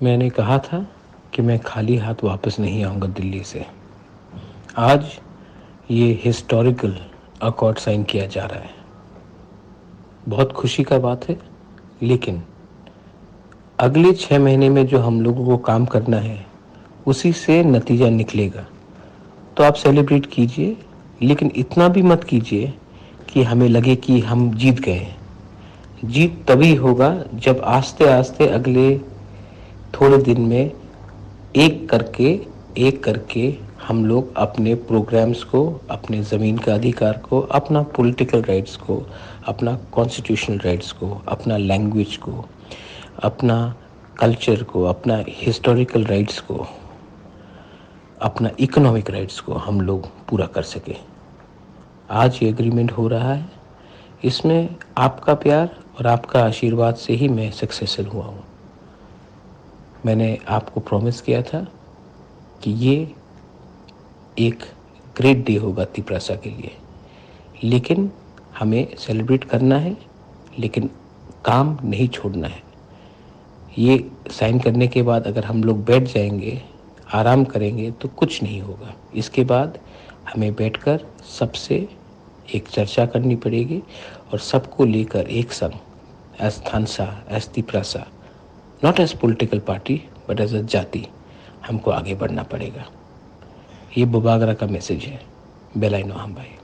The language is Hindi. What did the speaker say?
मैंने कहा था कि मैं खाली हाथ वापस नहीं आऊँगा दिल्ली से। आज ये हिस्टोरिकल अकॉर्ड साइन किया जा रहा है। बहुत खुशी का बात है, लेकिन अगले 6 महीने में जो हम लोगों को काम करना है, उसी से नतीजा निकलेगा। तो आप सेलिब्रेट कीजिए, लेकिन इतना भी मत कीजिए कि हमें लगे कि हम जीत गए हैं। जीत तभी होगा जब आस्ते-आस्ते अगले थोड़े दिन में एक करके हम लोग अपने प्रोग्राम्स को, अपने ज़मीन का अधिकार को, अपना पॉलिटिकल राइट्स को, अपना कॉन्स्टिट्यूशनल राइट्स को, अपना लैंग्वेज को, अपना कल्चर को, अपना हिस्टोरिकल राइट्स को, अपना इकोनॉमिक राइट्स को हम लोग पूरा कर सकें। आज ये एग्रीमेंट हो रहा है। इसमें आपका प्यार और आपका आशीर्वाद से ही मैं सक्सेसफुल हुआ हूँ। मैंने आपको प्रॉमिस किया था कि ये एक ग्रेट डे होगा तिप्रासा के लिए, लेकिन हमें सेलिब्रेट करना है, लेकिन काम नहीं छोड़ना है। ये साइन करने के बाद अगर हम लोग बैठ जाएंगे, आराम करेंगे, तो कुछ नहीं होगा। इसके बाद हमें बैठकर सबसे एक चर्चा करनी पड़ेगी और सबको लेकर एक संग as Thansa, as Tiprasa, not as political party but as a जाति, हमको आगे बढ़ना पड़ेगा। ये बुबागरा का मैसेज है। बेलाई नोहम भाई।